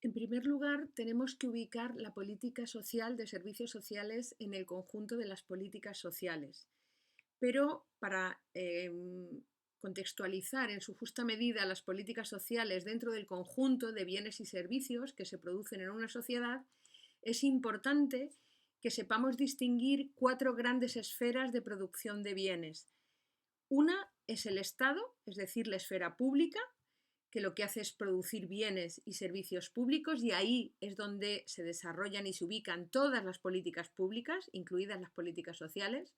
En primer lugar, tenemos que ubicar la política social de servicios sociales en el conjunto de las políticas sociales. Pero para contextualizar en su justa medida las políticas sociales dentro del conjunto de bienes y servicios que se producen en una sociedad, es importante que sepamos distinguir cuatro grandes esferas de producción de bienes. Una es el Estado, es decir, la esfera pública, que lo que hace es producir bienes y servicios públicos, y ahí es donde se desarrollan y se ubican todas las políticas públicas, incluidas las políticas sociales.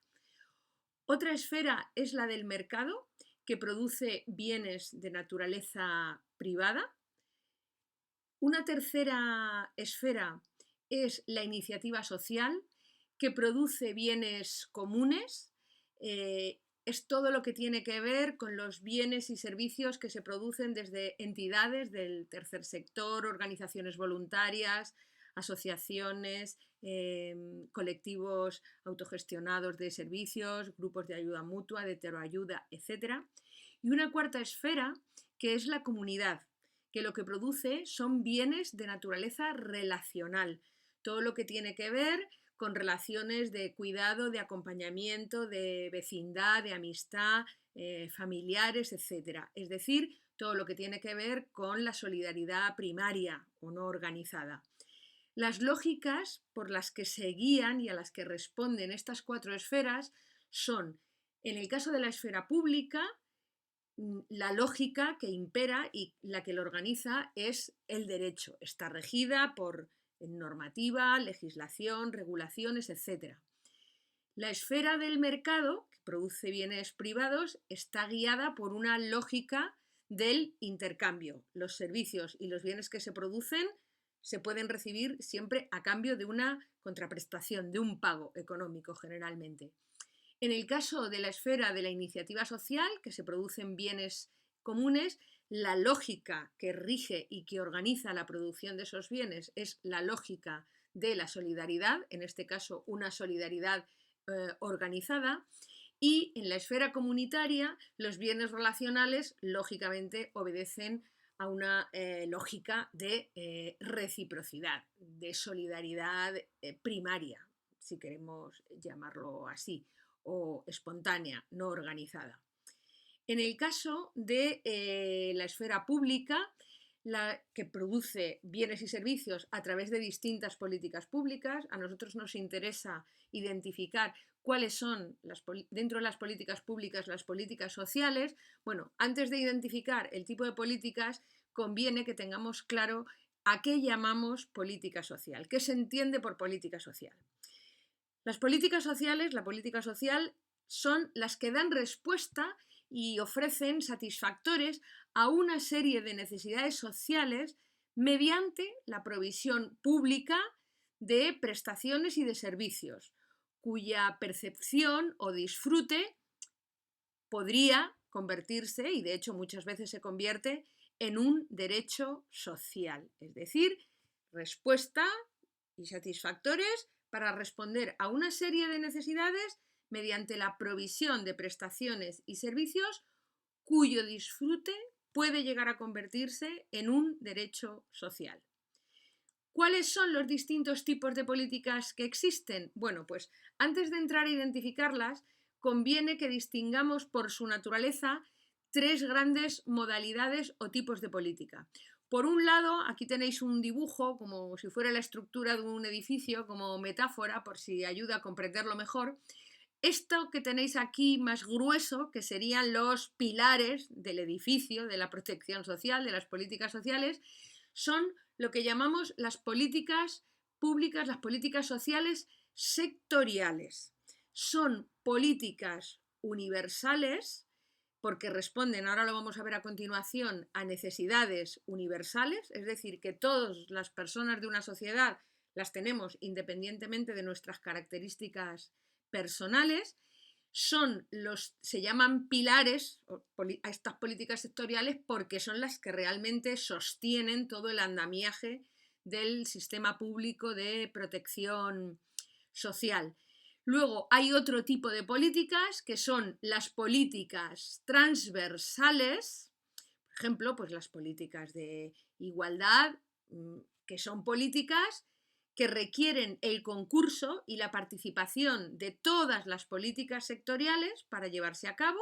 Otra esfera es la del mercado, que produce bienes de naturaleza privada. Una tercera esfera es la iniciativa social, que produce bienes comunes. Es todo lo que tiene que ver con los bienes y servicios que se producen desde entidades del tercer sector, organizaciones voluntarias, asociaciones, colectivos autogestionados de servicios, grupos de ayuda mutua, de heteroayuda, etc. Y una cuarta esfera, que es la comunidad, que lo que produce son bienes de naturaleza relacional, todo lo que tiene que ver con relaciones de cuidado, de acompañamiento, de vecindad, de amistad, familiares, etc. Es decir, todo lo que tiene que ver con la solidaridad primaria o no organizada. Las lógicas por las que se guían y a las que responden estas cuatro esferas son, en el caso de la esfera pública, la lógica que impera y la que lo organiza es el derecho. Está regida por normativa, legislación, regulaciones, etc. La esfera del mercado, que produce bienes privados, está guiada por una lógica del intercambio. Los servicios y los bienes que se producen se pueden recibir siempre a cambio de una contraprestación, de un pago económico generalmente. En el caso de la esfera de la iniciativa social, que se producen bienes comunes, la lógica que rige y que organiza la producción de esos bienes es la lógica de la solidaridad, en este caso una solidaridad organizada, y en la esfera comunitaria los bienes relacionales lógicamente obedecen a una lógica de reciprocidad, de solidaridad primaria, si queremos llamarlo así, o espontánea, no organizada. En el caso de la esfera pública, la que produce bienes y servicios a través de distintas políticas públicas, a nosotros nos interesa identificar cuáles son dentro de las políticas públicas las políticas sociales. Bueno, antes de identificar el tipo de políticas, conviene que tengamos claro a qué llamamos política social, qué se entiende por política social. Las políticas sociales, la política social, son las que dan respuesta y ofrecen satisfactores a una serie de necesidades sociales mediante la provisión pública de prestaciones y de servicios, cuya percepción o disfrute podría convertirse, y de hecho muchas veces se convierte, en un derecho social, es decir, respuesta y satisfactores para responder a una serie de necesidades mediante la provisión de prestaciones y servicios cuyo disfrute puede llegar a convertirse en un derecho social. ¿Cuáles son los distintos tipos de políticas que existen? Bueno, pues antes de entrar a identificarlas, conviene que distingamos por su naturaleza tres grandes modalidades o tipos de política. Por un lado, aquí tenéis un dibujo como si fuera la estructura de un edificio, como metáfora, por si ayuda a comprenderlo mejor. Esto que tenéis aquí más grueso, que serían los pilares del edificio, de la protección social, de las políticas sociales, son lo que llamamos las políticas públicas, las políticas sociales sectoriales. Son políticas universales porque responden, ahora lo vamos a ver a continuación, a necesidades universales, es decir, que todas las personas de una sociedad las tenemos independientemente de nuestras características personales. Se llaman pilares a estas políticas sectoriales porque son las que realmente sostienen todo el andamiaje del sistema público de protección social. Luego hay otro tipo de políticas que son las políticas transversales, por ejemplo, pues las políticas de igualdad que son políticas que requieren el concurso y la participación de todas las políticas sectoriales para llevarse a cabo.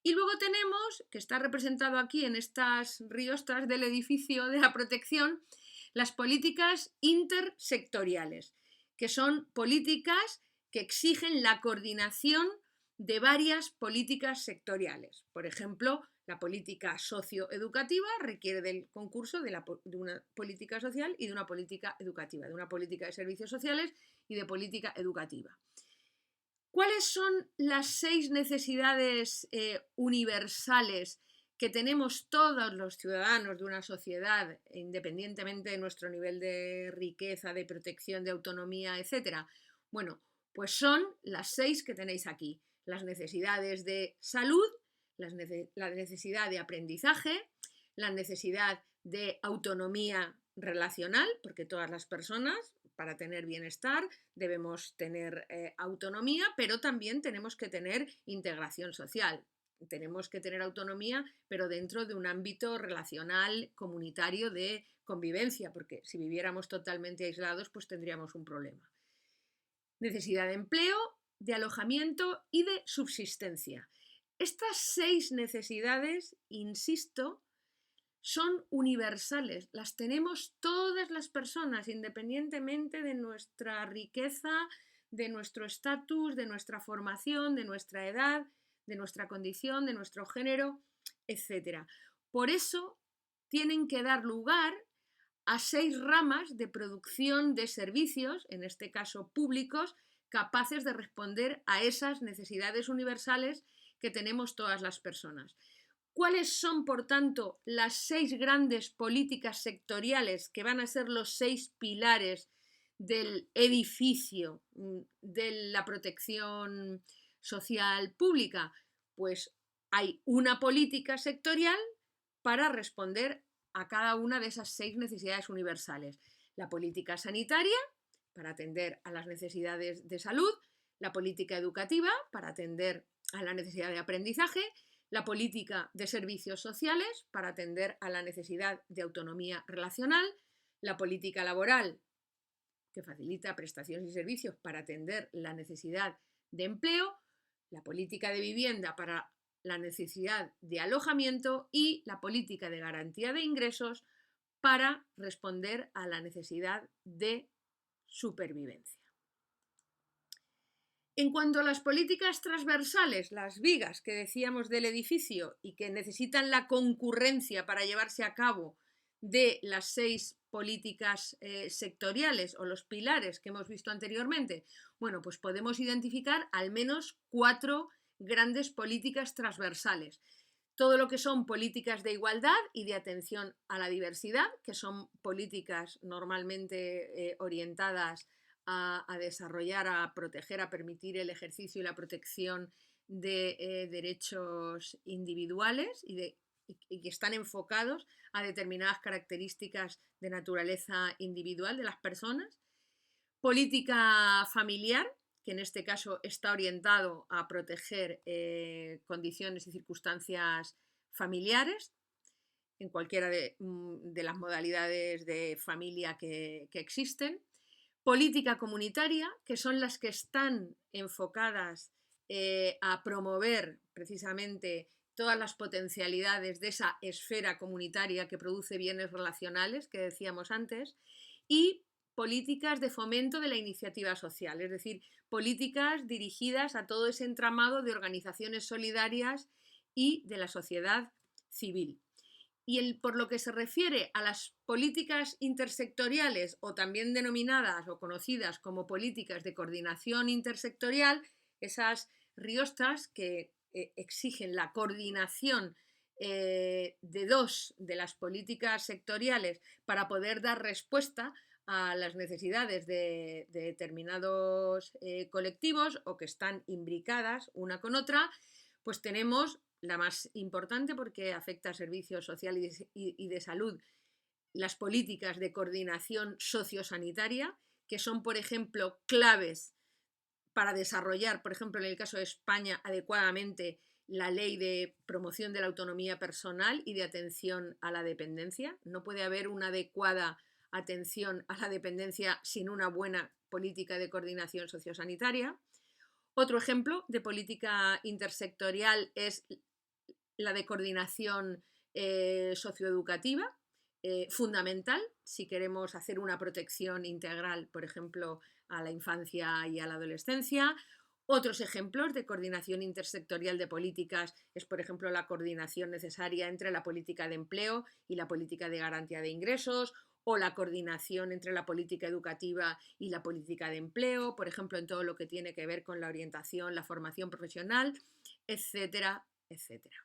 Y luego tenemos, que está representado aquí en estas riostras del edificio de la protección, las políticas intersectoriales, que son políticas que exigen la coordinación de varias políticas sectoriales. Por ejemplo, la política socioeducativa requiere del concurso de una política social y de una política educativa, de una política de servicios sociales y de política educativa. ¿Cuáles son las 6 necesidades universales que tenemos todos los ciudadanos de una sociedad, independientemente de nuestro nivel de riqueza, de protección, de autonomía, etcétera? Bueno, pues son las 6 que tenéis aquí. Las necesidades de salud, la necesidad de aprendizaje, la necesidad de autonomía relacional, porque todas las personas, para tener bienestar, debemos tener autonomía, pero también tenemos que tener integración social. Tenemos que tener autonomía, pero dentro de un ámbito relacional, comunitario, de convivencia, porque si viviéramos totalmente aislados, pues tendríamos un problema. Necesidad de empleo, de alojamiento y de subsistencia. Estas 6 necesidades, insisto, son universales, las tenemos todas las personas, independientemente de nuestra riqueza, de nuestro estatus, de nuestra formación, de nuestra edad, de nuestra condición, de nuestro género, etc. Por eso tienen que dar lugar a 6 ramas de producción de servicios, en este caso públicos, capaces de responder a esas necesidades universales que tenemos todas las personas. ¿Cuáles son, por tanto, las 6 grandes políticas sectoriales que van a ser los 6 pilares del edificio de la protección social pública? Pues hay una política sectorial para responder a cada una de esas 6 necesidades universales. La política sanitaria, para atender a las necesidades de salud, la política educativa, para atender a la necesidad de aprendizaje, la política de servicios sociales para atender a la necesidad de autonomía relacional, la política laboral que facilita prestaciones y servicios para atender la necesidad de empleo, la política de vivienda para la necesidad de alojamiento y la política de garantía de ingresos para responder a la necesidad de supervivencia. En cuanto a las políticas transversales, las vigas que decíamos del edificio y que necesitan la concurrencia para llevarse a cabo de las 6 políticas sectoriales o los pilares que hemos visto anteriormente, bueno, pues podemos identificar al menos 4 grandes políticas transversales. Todo lo que son políticas de igualdad y de atención a la diversidad, que son políticas normalmente orientadas a desarrollar, a proteger, a permitir el ejercicio y la protección de derechos individuales y que están enfocados a determinadas características de naturaleza individual de las personas. Política familiar, que en este caso está orientado a proteger condiciones y circunstancias familiares en cualquiera de las modalidades de familia que existen. Política comunitaria, que son las que están enfocadas a promover precisamente todas las potencialidades de esa esfera comunitaria que produce bienes relacionales, que decíamos antes, y políticas de fomento de la iniciativa social, es decir, políticas dirigidas a todo ese entramado de organizaciones solidarias y de la sociedad civil. Y por lo que se refiere a las políticas intersectoriales o también denominadas o conocidas como políticas de coordinación intersectorial, esas riostras que exigen la coordinación de 2 de las políticas sectoriales para poder dar respuesta a las necesidades de determinados colectivos o que están imbricadas una con otra, pues tenemos la más importante porque afecta a servicios sociales y de salud, las políticas de coordinación sociosanitaria, que son, por ejemplo, claves para desarrollar, por ejemplo, en el caso de España, adecuadamente la ley de promoción de la autonomía personal y de atención a la dependencia. No puede haber una adecuada atención a la dependencia sin una buena política de coordinación sociosanitaria. Otro ejemplo de política intersectorial es la de coordinación socioeducativa, fundamental si queremos hacer una protección integral, por ejemplo, a la infancia y a la adolescencia. Otros ejemplos de coordinación intersectorial de políticas es, por ejemplo, la coordinación necesaria entre la política de empleo y la política de garantía de ingresos, o la coordinación entre la política educativa y la política de empleo, por ejemplo, en todo lo que tiene que ver con la orientación, la formación profesional, etcétera, etcétera.